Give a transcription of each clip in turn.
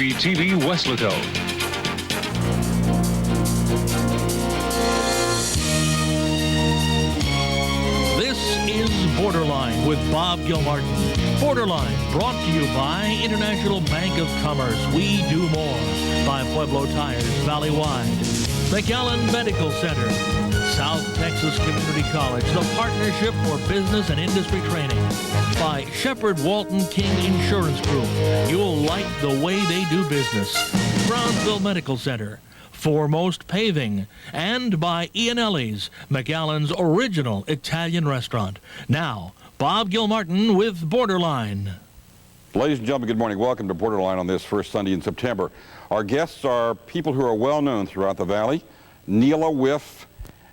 KRGV-TV Westlaco. This is Borderline with Bob Gilmartin. Borderline brought to you by International Bank of Commerce. We do more. By Pueblo Tires, Valley Wide. McAllen Medical Center. South Texas Community College, the Partnership for Business and Industry Training. By Shepherd Walton King Insurance Group. You'll like the way they do business. Brownsville Medical Center. Foremost Paving. And by Ianelli's, McAllen's original Italian restaurant. Now, Bob Gilmartin with Borderline. Ladies and gentlemen, good morning. Welcome to Borderline on this first Sunday in September. Our guests are people who are well known throughout the Valley, Nila, Wipf,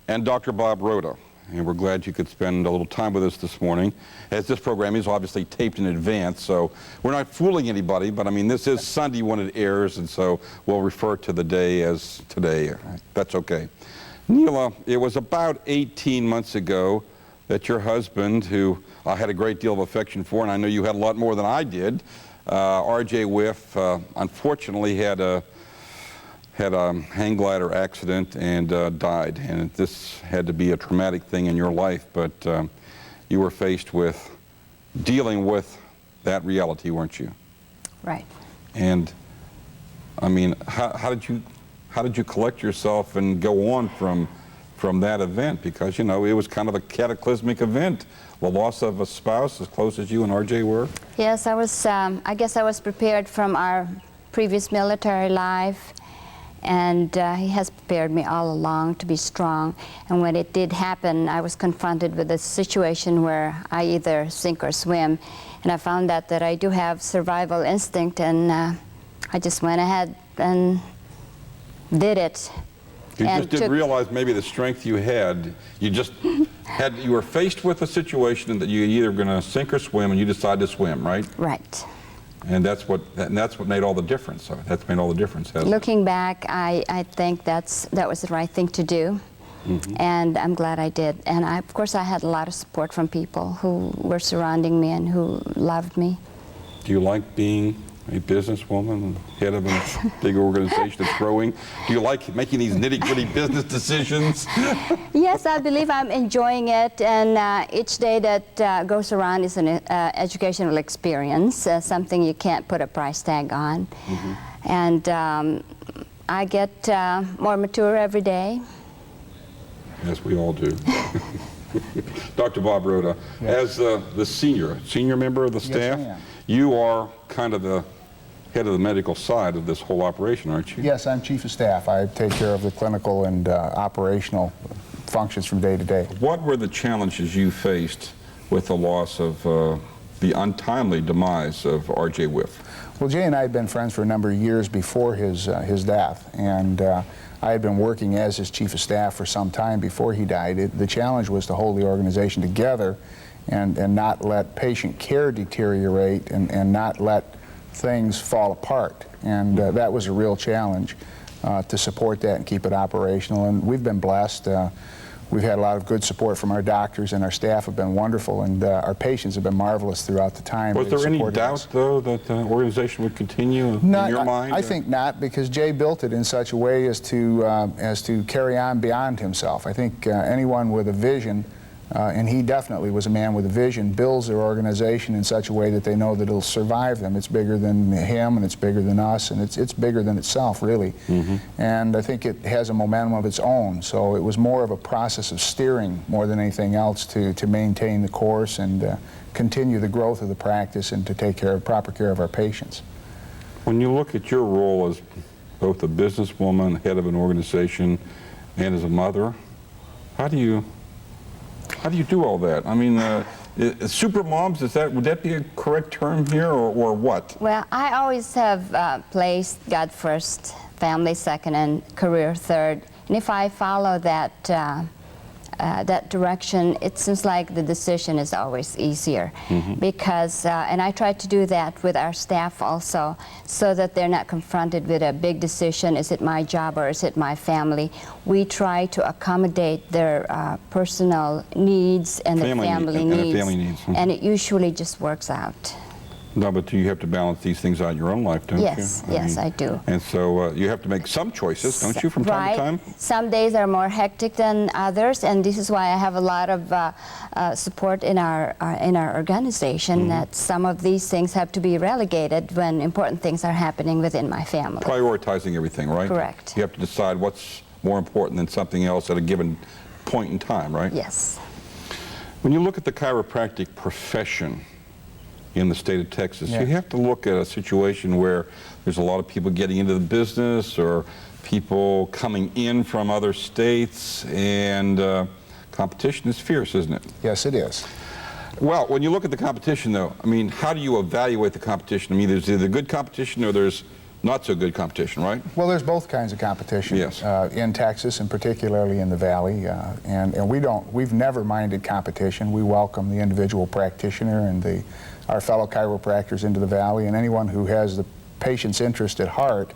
and Dr. Bob Rhoda. And we're glad you could spend a little time with us this morning, as this program is obviously taped in advance, so we're not fooling anybody, but I mean, this is Sunday when it airs, and so we'll refer to the day as today. That's okay. Nila, it was about 18 months ago that your husband, who I had a great deal of affection for, and I know you had a lot more than I did, R.J. Wipf, unfortunately had a hang glider accident and died. And this had to be a traumatic thing in your life, but you were faced with dealing with that reality, weren't you? Right. And I mean, how did you collect yourself and go on from that event? Because, you know, it was kind of a cataclysmic event. The loss of a spouse as close as you and RJ were? Yes, I was, I guess I was prepared from our previous military life, and he has prepared me all along to be strong. And when it did happen, I was confronted with a situation where I either sink or swim, and I found out that I do have survival instinct, and I just went ahead and did it. You just didn't realize maybe the strength you had. You just you were faced with a situation that you're either going to sink or swim, and you decided to swim, right? Right. And that's what made all the difference. So that's made all the difference, hasn't it? Looking back, I think that was the right thing to do, and I'm glad I did. And of course, I had a lot of support from people who were surrounding me and who loved me. Do you like being a businesswoman, head of a big organization that's growing? Do you like making these nitty-gritty business decisions? Yes, I believe I'm enjoying it, and each day that goes around is an educational experience, something you can't put a price tag on. And I get more mature every day. Yes, we all do. Dr. Bob Rhoda, yes. As the senior member of the staff, yes, I am. You are kind of the head of the medical side of this whole operation, aren't you? Yes, I'm chief of staff. I take care of the clinical and operational functions from day to day. What were the challenges you faced with the loss of the untimely demise of R.J. Wipf? Well, Jay and I had been friends for a number of years before his death, and I had been working as his chief of staff for some time before he died. The challenge was to hold the organization together and not let patient care deteriorate and not let things fall apart. And that was a real challenge to support that and keep it operational. And we've been blessed. We've had a lot of good support from our doctors, and our staff have been wonderful, and our patients have been marvelous throughout the time. Was there any doubt, though, that the organization would continue in your mind? I think not, because Jay built it in such a way as to carry on beyond himself. I think anyone with a vision, and he definitely was a man with a vision, builds their organization in such a way that they know that it'll survive them. It's bigger than him, and it's bigger than us, and it's bigger than itself, really. And I think it has a momentum of its own, so it was more of a process of steering more than anything else to maintain the course and continue the growth of the practice and to take proper care of our patients. When you look at your role as both a businesswoman, head of an organization, and as a mother, how do you do all that? I mean, super moms, would that be a correct term here, or what? Well, I always have placed God first, family second, and career third. And if I follow that direction, it seems like the decision is always easier. Because, and I try to do that with our staff also, so that they're not confronted with a big decision, is it my job or is it my family? We try to accommodate their personal needs and their family needs. And it usually And it usually just works out. No, but you have to balance these things out in your own life, don't you? Yes, I do. And so you have to make some choices, don't you, from time to time? Some days are more hectic than others, and this is why I have a lot of support in our organization, that some of these things have to be relegated when important things are happening within my family. Prioritizing everything, right? Correct. You have to decide what's more important than something else at a given point in time, right? Yes. When you look at the chiropractic profession in the state of Texas, you have to look at a situation where there's a lot of people getting into the business or people coming in from other states, and competition is fierce, isn't it? Yes, it is. Well, when you look at the competition, though, I mean, how do you evaluate the competition? I mean, there's either good competition or there's not so good competition, right? Well, there's both kinds of competition in Texas, and particularly in the Valley. And we've never minded competition. We welcome the individual practitioner and our fellow chiropractors into the Valley, and anyone who has the patient's interest at heart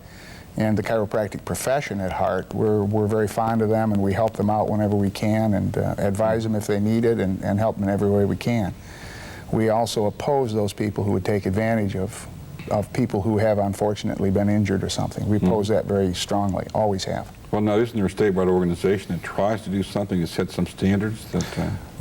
and the chiropractic profession at heart. We're very fond of them, and we help them out whenever we can, and advise them if they need it, and help them in every way we can. We also oppose those people who would take advantage of people who have unfortunately been injured or something. We oppose that very strongly, always have. Well, now, isn't there a statewide organization that tries to do something to set some standards?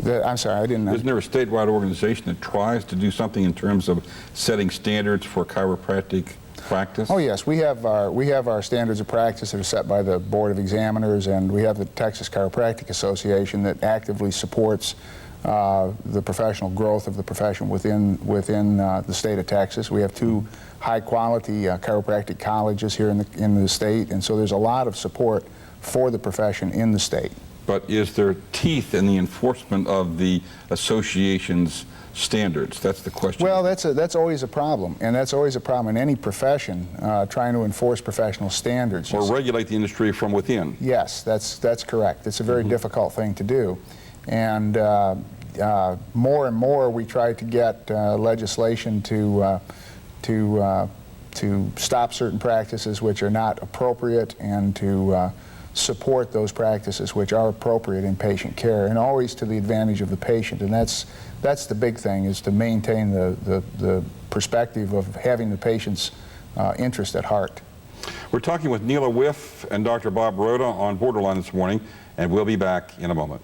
I'm sorry, I didn't know. Isn't there a statewide organization that tries to do something in terms of setting standards for chiropractic practice? Oh yes, we have our standards of practice that are set by the Board of Examiners, and we have the Texas Chiropractic Association that actively supports the professional growth of the profession within the state of Texas. We have 2 high-quality chiropractic colleges here in the state, and so there's a lot of support for the profession in the state. But is there teeth in the enforcement of the association's standards? That's the question. Well, that's always a problem, and that's always a problem in any profession, trying to enforce professional standards. Or regulate the industry from within. Yes, that's correct. It's a very difficult thing to do. And more and more we try to get legislation to stop certain practices which are not appropriate, and to support those practices which are appropriate in patient care, and always to the advantage of the patient. And that's the big thing, is to maintain the perspective of having the patient's interest at heart. We're talking with Nila Wipf and Dr. Bob Rhoda on Borderline this morning, and we'll be back in a moment.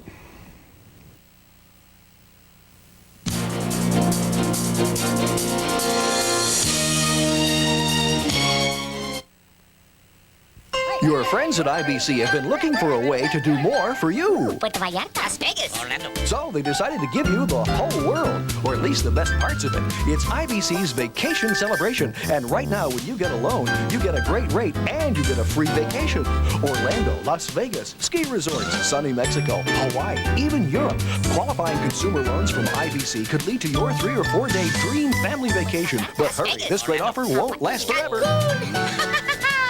Your friends at IBC have been looking for a way to do more for you. Puerto Vallarta, Las Vegas, Orlando. So they decided to give you the whole world, or at least the best parts of it. It's IBC's Vacation Celebration, and right now when you get a loan, you get a great rate and you get a free vacation. Orlando, Las Vegas, ski resorts, sunny Mexico, Hawaii, even Europe. Qualifying consumer loans from IBC could lead to your 3 or 4 day dream family vacation. But hurry, this great offer won't last forever.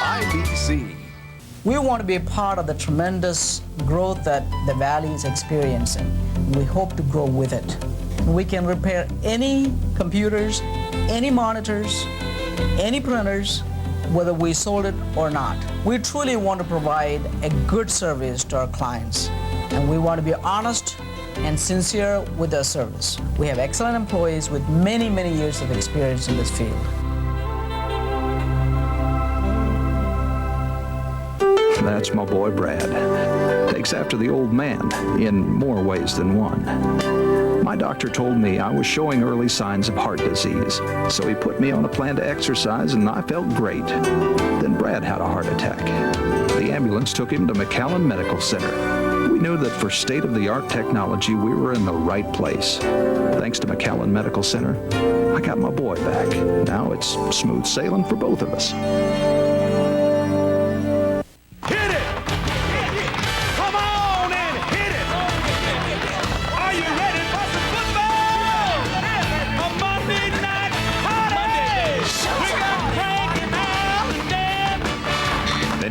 IBC. We want to be a part of the tremendous growth that the Valley is experiencing. We hope to grow with it. We can repair any computers, any monitors, any printers, whether we sold it or not. We truly want to provide a good service to our clients, and we want to be honest and sincere with our service. We have excellent employees with many, many years of experience in this field. That's my boy Brad. Takes after the old man in more ways than one. My doctor told me I was showing early signs of heart disease, so he put me on a plan to exercise, and I felt great. Then Brad had a heart attack. The ambulance took him to McAllen Medical Center. We knew that for state-of-the-art technology, we were in the right place. Thanks to McAllen Medical Center, I got my boy back. Now it's smooth sailing for both of us.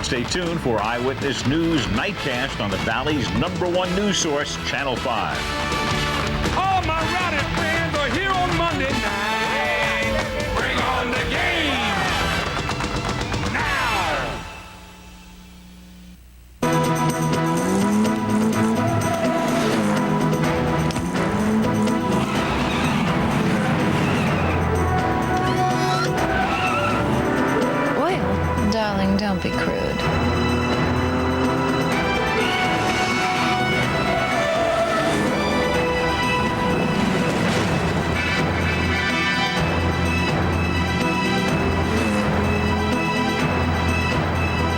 Stay tuned for Eyewitness News Nightcast on the Valley's #1 news source, Channel 5. All my rowdy friends are here on Monday night. Bring on the game now. Don't be crude.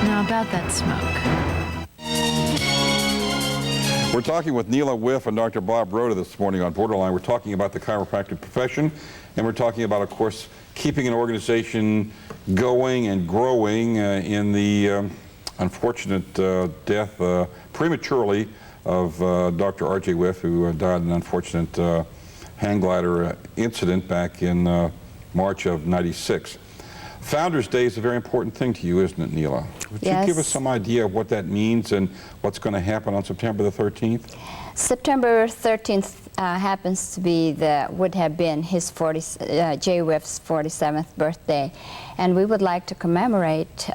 Now about that smoke. We're talking with Nila Wipf and Dr. Bob Rhoda this morning on Borderline. We're talking about the chiropractic profession, and we're talking about, of course, keeping an organization going and growing in the unfortunate death prematurely of Dr. R.J. Wipf, who died in an unfortunate hang glider incident back in March of '96. Founders Day is a very important thing to you, isn't it, Nila? Would you give us some idea of what that means and what's going to happen on September the 13th? September 13th happens to be would have been his Jay Wipf's 47th birthday, and we would like to commemorate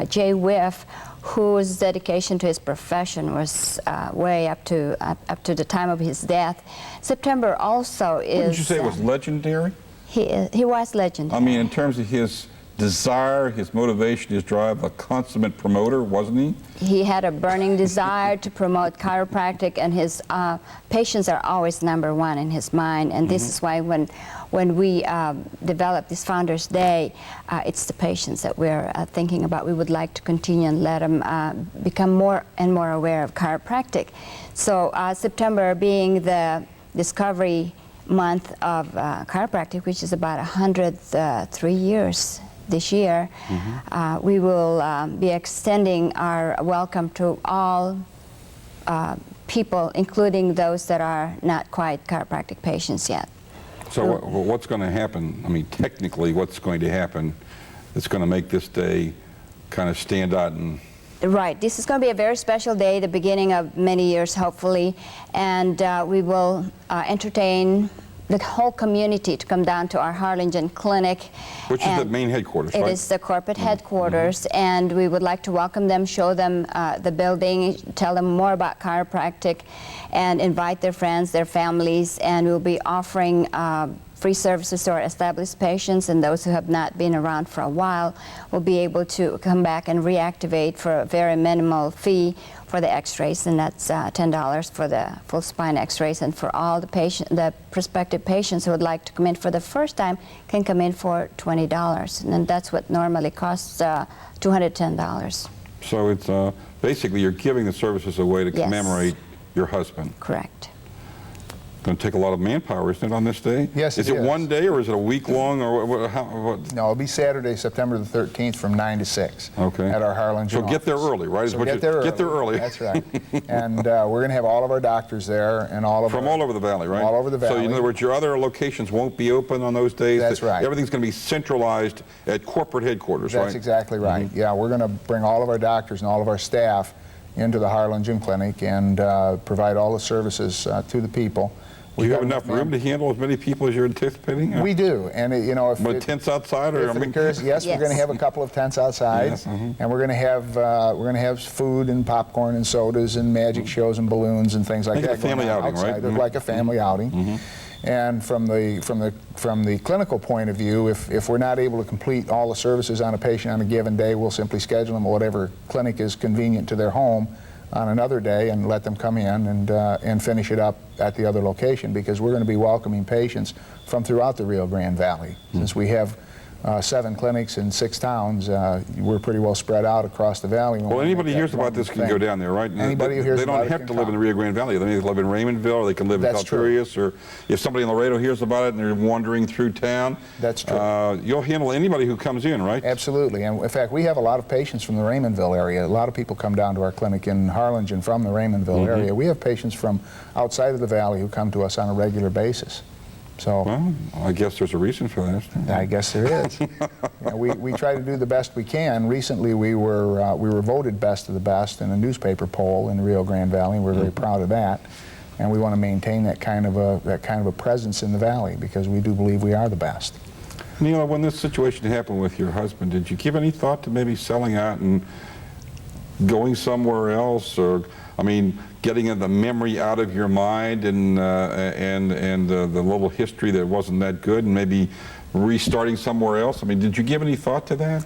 Jay Wipf, whose dedication to his profession was way up to the time of his death. September also is. Wouldn't you say it was legendary? He was legendary. I mean, in terms of his desire, his motivation, his drive, a consummate promoter, wasn't he? He had a burning desire to promote chiropractic, and his patients are always #1 in his mind. And this is why when we developed this Founders Day, it's the patients that we're thinking about. We would like to continue and let them become more and more aware of chiropractic. So September being the discovery month of chiropractic, which is about 103 years this year, we will be extending our welcome to all people, including those that are not quite chiropractic patients yet. So what's going to happen? I mean, technically, what's going to happen that's going to make this day kind of stand out? And right. This is going to be a very special day, the beginning of many years, hopefully, and we will entertain the whole community to come down to our Harlingen clinic. Which is the main headquarters, right? It is the corporate headquarters, and we would like to welcome them, show them the building, tell them more about chiropractic, and invite their friends, their families, and we'll be offering free services to our established patients, and those who have not been around for a while will be able to come back and reactivate for a very minimal fee for the x-rays, and that's $10 for the full spine x-rays, and for all the prospective patients who would like to come in for the first time can come in for $20, and that's what normally costs $210. So it's basically you're giving the services away to commemorate your husband. Correct. Going to take a lot of manpower, isn't it, on this day? Yes, it is. Is it one day, or is it a week long, or what? No, it'll be Saturday, September the 13th from 9 to 6 at our Harlingen So get there early, right? So get there early. That's right. And we're going to have all of our doctors there, and all of From all over the valley, right? All over the valley. So in other words, your other locations won't be open on those days? That's right. Everything's going to be centralized at corporate headquarters, right? That's exactly right. Yeah, we're going to bring all of our doctors and all of our staff into the Harlingen clinic and provide all the services to the people. Do you have enough room to handle as many people as you're anticipating? We do, and you know, if tents outside, or if it occurs, yes, we're going to have a couple of tents outside, and we're going to have food and popcorn and sodas and magic shows and balloons and things like that. Like a family outing, right? Like a family outing. And from the clinical point of view, if we're not able to complete all the services on a patient on a given day, we'll simply schedule them at whatever clinic is convenient to their home on another day and let them come in and finish it up at the other location, because we're going to be welcoming patients from throughout the Rio Grande Valley. Since we have 7 clinics in 6 towns, we're pretty well spread out across the valley. Well, anybody who hears about this can go down there, right? Anybody who hears about it They don't have to live in the Rio Grande Valley. They may live in Raymondville, or they can live in Calturius, or if somebody in Laredo hears about it and they're wandering through town. That's true. You'll handle anybody who comes in, right? Absolutely. And in fact, we have a lot of patients from the Raymondville area. A lot of people come down to our clinic in Harlingen from the Raymondville area. We have patients from outside of the valley who come to us on a regular basis. So, well, I guess there's a reason for that. I guess there is. We try to do the best we can. Recently, we were voted best of the best in a newspaper poll in the Rio Grande Valley. We're very proud of that, and we want to maintain that kind of a presence in the valley, because we do believe we are the best. Nila, when this situation happened with your husband, did you give any thought to maybe selling out and going somewhere else, or, I mean, getting the memory out of your mind and the little history that wasn't that good, and maybe restarting somewhere else? I mean, did you give any thought to that?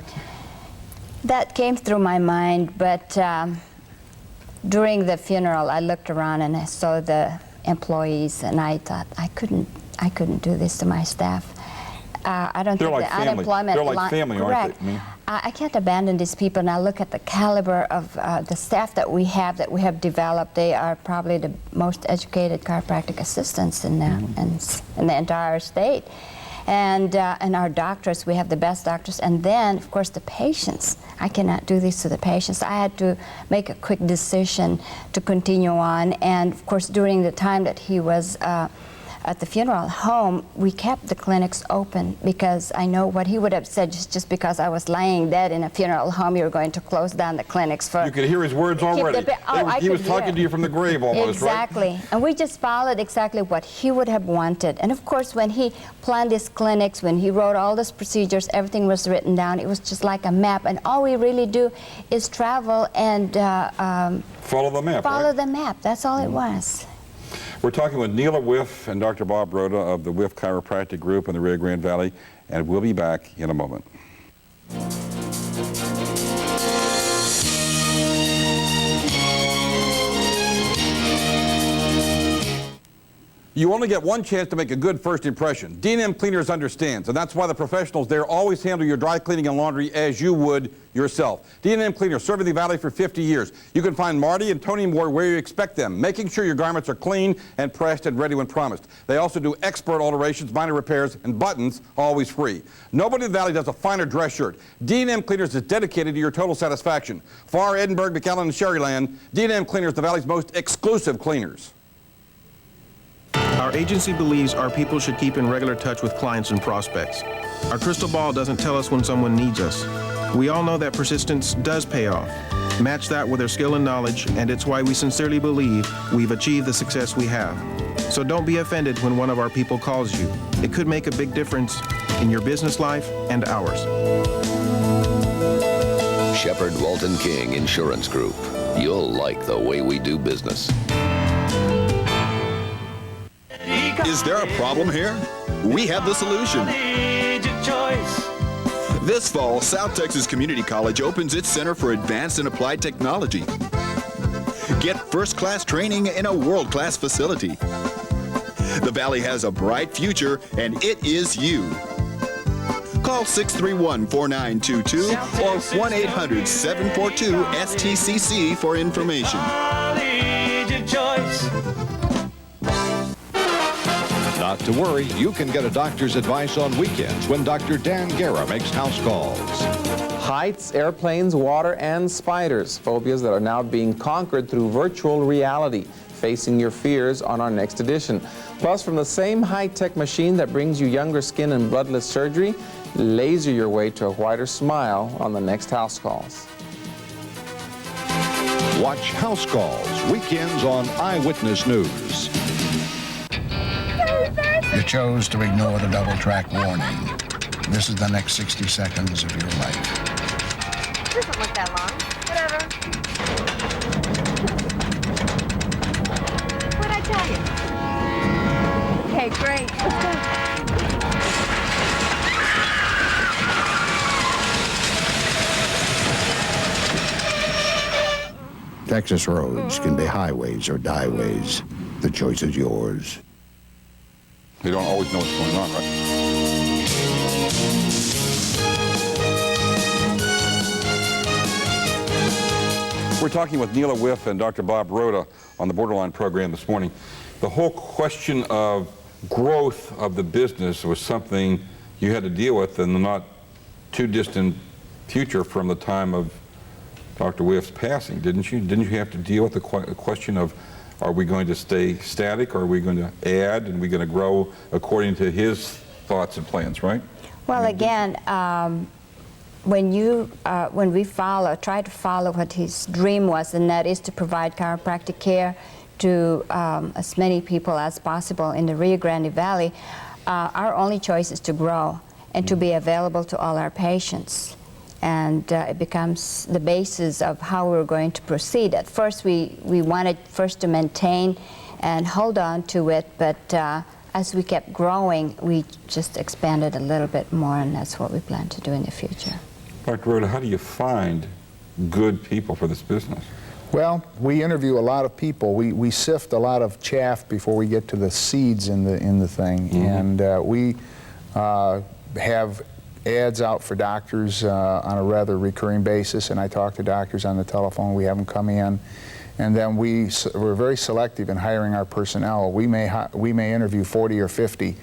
That came through my mind, but during the funeral, I looked around and I saw the employees, and I thought I couldn't do this to my staff. I don't They're think like the family. unemployment They're like line, family, correct. aren't they? I can't abandon these people, and I look at the caliber of the staff that we have developed. They are probably the most educated chiropractic assistants in the entire state. And our doctors, we have the best doctors. And then, of course, the patients. I cannot do this to the patients. I had to make a quick decision to continue on. And, of course, during the time that he was at the funeral home, we kept the clinics open because I know what he would have said just because I was laying dead in a funeral home, you were going to close down the clinics for... You could hear his words already. He was talking to you from the grave almost, exactly. Right? And we just followed exactly what he would have wanted. And of course, when he planned his clinics, when he wrote all these procedures, everything was written down. It was just like a map. And all we really do is travel and... follow the map, Follow right? the map. That's all it was. We're talking with Nila Wipf and Dr. Bob Rhoda of the Wipf Chiropractic Group in the Rio Grande Valley, and we'll be back in a moment. You only get one chance to make a good first impression. D&M Cleaners understands, and that's why the professionals there always handle your dry cleaning and laundry as you would yourself. D&M Cleaners, serving the Valley for 50 years. You can find Marty and Tony Moore where you expect them, making sure your garments are clean and pressed and ready when promised. They also do expert alterations, minor repairs, and buttons, always free. Nobody in the Valley does a finer dress shirt. D&M Cleaners is dedicated to your total satisfaction. Far, Edinburgh, McAllen, and Sherryland, D&M Cleaners, the Valley's most exclusive cleaners. Our agency believes our people should keep in regular touch with clients and prospects. Our crystal ball doesn't tell us when someone needs us. We all know that persistence does pay off. Match that with their skill and knowledge, and it's why we sincerely believe we've achieved the success we have. So don't be offended when one of our people calls you. It could make a big difference in your business life and ours. Shepherd Walton King Insurance Group. You'll like the way we do business. Is there a problem here? We have the solution. This fall, South Texas Community College opens its Center for Advanced and Applied Technology. Get first-class training in a world-class facility. The Valley has a bright future, and it is you. Call 631-4922 or 1-800-742-STCC for information. Not to worry, you can get a doctor's advice on weekends when Dr. Dan Guerra makes house calls. Heights, airplanes, water, and spiders. Phobias that are now being conquered through virtual reality. Facing your fears on our next edition. Plus, from the same high-tech machine that brings you younger skin and bloodless surgery, laser your way to a whiter smile on the next House Calls. Watch House Calls, weekends on Eyewitness News. You chose to ignore the double-track warning. This is the next 60 seconds of your life. Doesn't look that long. Whatever. What'd I tell you? Okay, great. Let's go. Texas roads can be highways or dieways. The choice is yours. They don't always know what's going on, right? We're talking with Nila Wipf and Dr. Bob Rhoda on the Borderline program this morning. The whole question of growth of the business was something you had to deal with in the not too distant future from the time of Dr. Wipf's passing, didn't you? Didn't you have to deal with the question of, are we going to stay static, or are we going to add, and are we going to grow according to his thoughts and plans, right? Well, again, when we try to follow what his dream was, and that is to provide chiropractic care to as many people as possible in the Rio Grande Valley, our only choice is to grow and to be available to all our patients. And it becomes the basis of how we're going to proceed. At first, we wanted first to maintain and hold on to it, but as we kept growing, we just expanded a little bit more, and that's what we plan to do in the future. Dr. Rhoda, how do you find good people for this business? Well, we interview a lot of people. We sift a lot of chaff before we get to the seeds in the thing. And we have ads out for doctors on a rather recurring basis, and I talk to doctors on the telephone. We have them come in, and then we're very selective in hiring our personnel. We may interview 40 or 50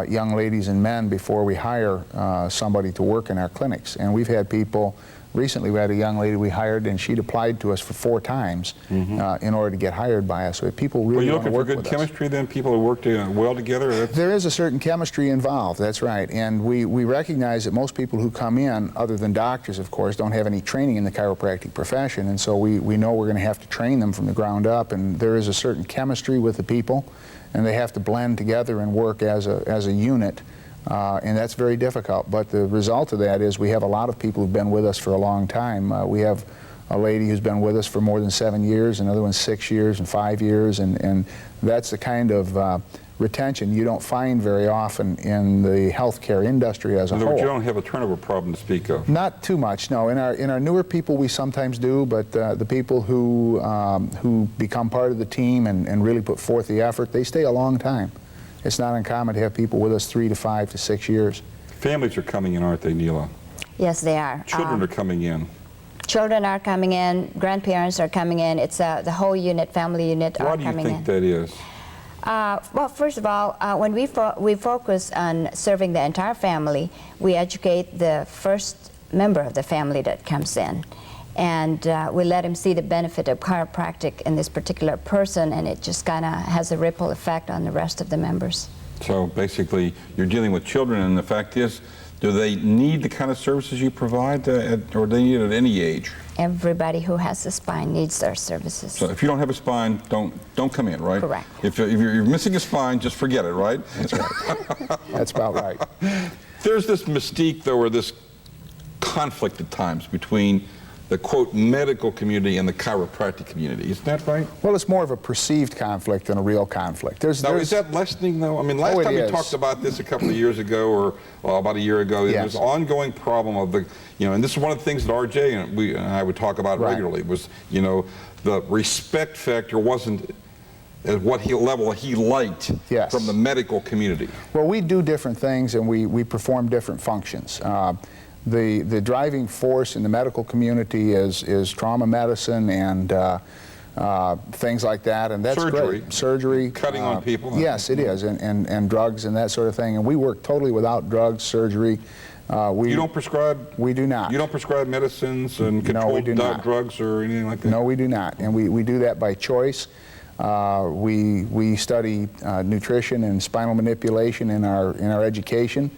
young ladies and men before we hire somebody to work in our clinics. And we've had people. Recently, we had a young lady we hired, and she'd applied to us for 4 times in order to get hired by us. So if people really want to work with us. Are you looking for good chemistry then, people who work well together? There is a certain chemistry involved, that's right. And we recognize that most people who come in, other than doctors, of course, don't have any training in the chiropractic profession. And so we know we're going to have to train them from the ground up. And there is a certain chemistry with the people, and they have to blend together and work as a unit. And that's very difficult, but the result of that is we have a lot of people who've been with us for a long time. We have a lady who's been with us for more than 7 years, another one 6 years and 5 years, and that's the kind of retention you don't find very often in the healthcare industry as a whole. In other words, you don't have a turnover problem to speak of? Not too much, no. In our newer people we sometimes do, but the people who become part of the team and really put forth the effort, they stay a long time. It's not uncommon to have people with us 3 to 5 to 6 years. Families are coming in, aren't they, Nila? Yes, they are. Children are coming in. Children are coming in. Grandparents are coming in. It's the whole unit, family unit, are coming in. Why do you think that is? Well, first of all, when we focus on serving the entire family, we educate the first member of the family that comes in. And we let him see the benefit of chiropractic in this particular person, and it just kind of has a ripple effect on the rest of the members. So basically, you're dealing with children, and the fact is, do they need the kind of services you provide, or do they need it at any age? Everybody who has a spine needs their services. So if you don't have a spine, don't come in, right? Correct. If you're missing a spine, just forget it, right? That's right. That's about right. There's this mystique, though, or this conflict at times between the, quote, medical community and the chiropractic community. Isn't that right? Well, it's more of a perceived conflict than a real conflict. Is that lessening, though? I mean, last time we talked about this a couple of years ago, or about a year ago, there was an ongoing problem of the, and this is one of the things that RJ and I would talk about regularly, was, the respect factor wasn't at what level he liked from the medical community. Well, we do different things, and we perform different functions. The driving force in the medical community is trauma medicine and things like that, and that's great. Surgery. Cutting on people. Yes, it is, and drugs and that sort of thing. And we work totally without drugs, surgery. You don't prescribe? We do not. You don't prescribe medicines and controlled drugs or anything like that? No, we do not, and we do that by choice. We study nutrition and spinal manipulation in our education.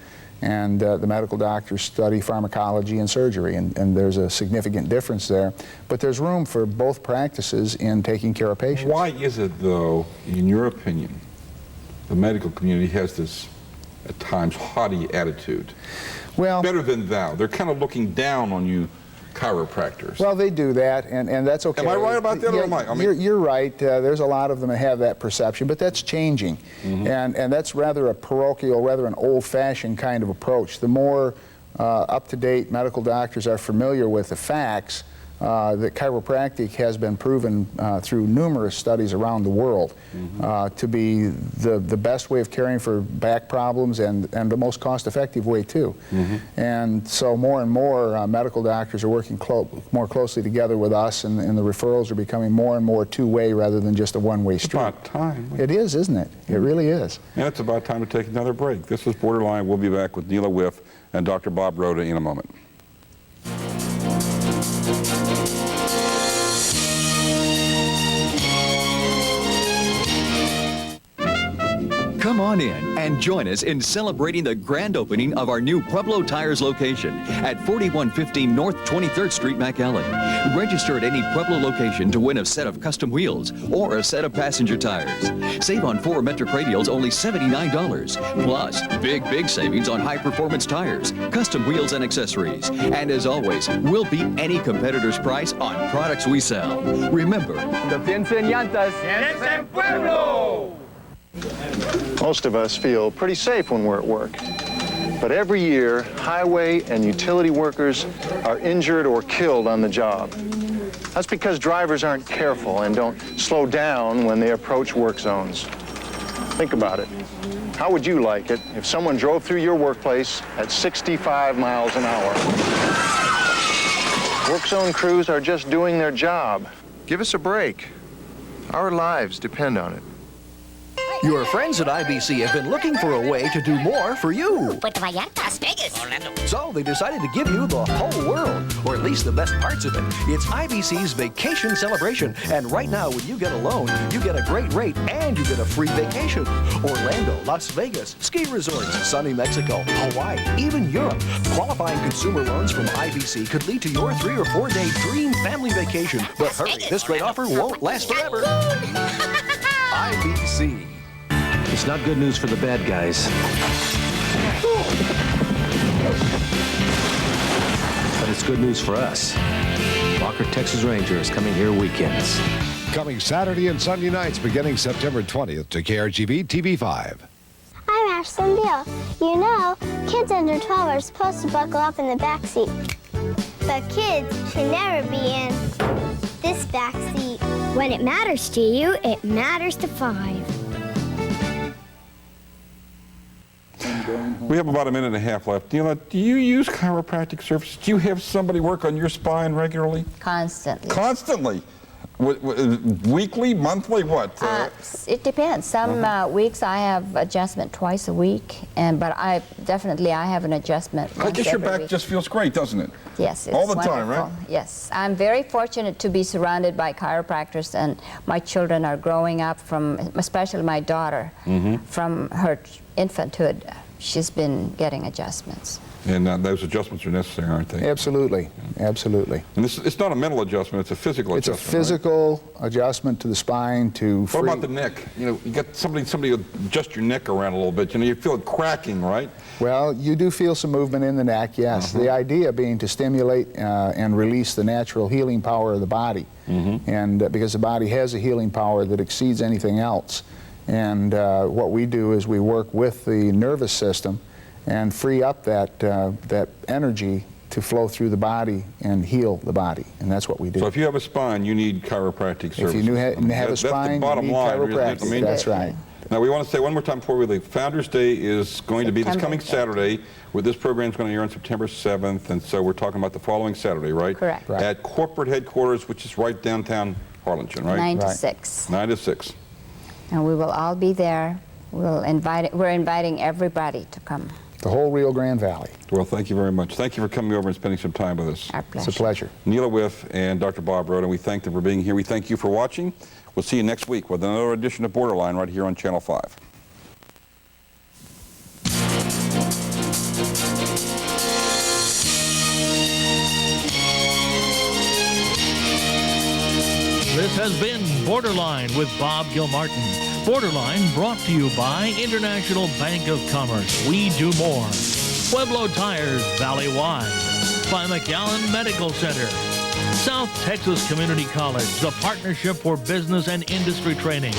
And the medical doctors study pharmacology and surgery, and there's a significant difference there. But there's room for both practices in taking care of patients. Why is it, though, in your opinion, the medical community has this, at times, haughty attitude? Well, better than thou. They're kind of looking down on you chiropractors. Well, they do that, and that's okay. Am I right about that, or am I? You're right. There's a lot of them that have that perception, but that's changing. And that's rather a parochial, rather an old-fashioned kind of approach. The more up-to-date medical doctors are familiar with the facts, that chiropractic has been proven through numerous studies around the world to be the best way of caring for back problems and the most cost-effective way too. And so more and more medical doctors are working more closely together with us, and the referrals are becoming more and more two-way rather than just a one-way street. It's about time. It is, isn't it? It really is. And it's about time to take another break. This is Borderline. We'll be back with Nila Wipf and Dr. Bob Rhoda in a moment. Come on in and join us in celebrating the grand opening of our new Pueblo Tires location at 4115 North 23rd Street, McAllen. Register at any Pueblo location to win a set of custom wheels or a set of passenger tires. Save on 4 metric radials, only $79. Plus, big savings on high-performance tires, custom wheels and accessories. And as always, we'll beat any competitor's price on products we sell. Remember, the piensa en llantas, piensa en Pueblo! Most of us feel pretty safe when we're at work. But every year, highway and utility workers are injured or killed on the job. That's because drivers aren't careful and don't slow down when they approach work zones. Think about it. How would you like it if someone drove through your workplace at 65 miles an hour? Work zone crews are just doing their job. Give us a break. Our lives depend on it. Your friends at IBC have been looking for a way to do more for you. Puerto Vallarta, Las Vegas, Orlando. So they decided to give you the whole world, or at least the best parts of it. It's IBC's vacation celebration. And right now, when you get a loan, you get a great rate and you get a free vacation. Orlando, Las Vegas, ski resorts, sunny Mexico, Hawaii, even Europe. Qualifying consumer loans from IBC could lead to your 3 or 4 day dream family vacation. But hurry, this great offer won't last forever. IBC. It's not good news for the bad guys. But it's good news for us. Walker Texas Ranger is coming here weekends. Coming Saturday and Sunday nights beginning September 20th to KRGV-TV 5. I'm Ashlyn Beal. You know, kids under 12 are supposed to buckle up in the back seat. But kids should never be in this back seat. When it matters to you, it matters to 5. We have about a minute and a half left. Nila, do you use chiropractic services? Do you have somebody work on your spine regularly? Constantly. Constantly? Weekly, monthly, what? It depends. Some weeks I have adjustment twice a week, but I have an adjustment once I guess your every back week. just feels great, doesn't it? Yes, it's all the wonderful. time, right? Yes, I'm very fortunate to be surrounded by chiropractors, and my children are growing up from, especially my daughter, from her infanthood. She's been getting adjustments. And those adjustments are necessary, aren't they? Absolutely, absolutely. And it's not a mental adjustment, it's a physical adjustment. It's a physical adjustment to the spine to free. What about the neck? You know, you got somebody adjust your neck around a little bit. You know, you feel it cracking, right? Well, you do feel some movement in the neck, yes. The idea being to stimulate and release the natural healing power of the body. And because the body has a healing power that exceeds anything else. And what we do is we work with the nervous system and free up that energy to flow through the body and heal the body, and that's what we do. So if you have a spine, you need chiropractic services. If you have a spine, that's the bottom you need line. chiropractic. That's right. Now we want to say one more time before we leave, Founders Day is going to be this coming Saturday, where this program is going to air on September 7th, and so we're talking about the following Saturday, right? Correct. Right. At corporate headquarters, which is right downtown Harlingen, right? 9 to 6. 9 to 6. And we will all be there. We're inviting everybody to come. The whole Rio Grande Valley. Well, thank you very much. Thank you for coming over and spending some time with us. Our pleasure. It's a pleasure. Nila Wipf and Dr. Bob Rhoda, we thank them for being here. We thank you for watching. We'll see you next week with another edition of Borderline right here on Channel 5. This has been Borderline with Bob Gilmartin. Borderline brought to you by International Bank of Commerce. We do more. Pueblo Tires Valley-wide. By McAllen Medical Center. South Texas Community College, the Partnership for Business and Industry Training.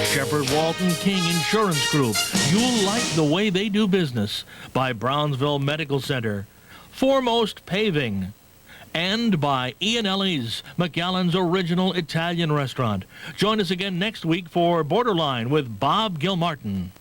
Shepherd Walton King Insurance Group. You'll like the way they do business. By Brownsville Medical Center. Foremost Paving. And by Ian Ellie's, McAllen's original Italian restaurant. Join us again next week for Borderline with Bob Gilmartin.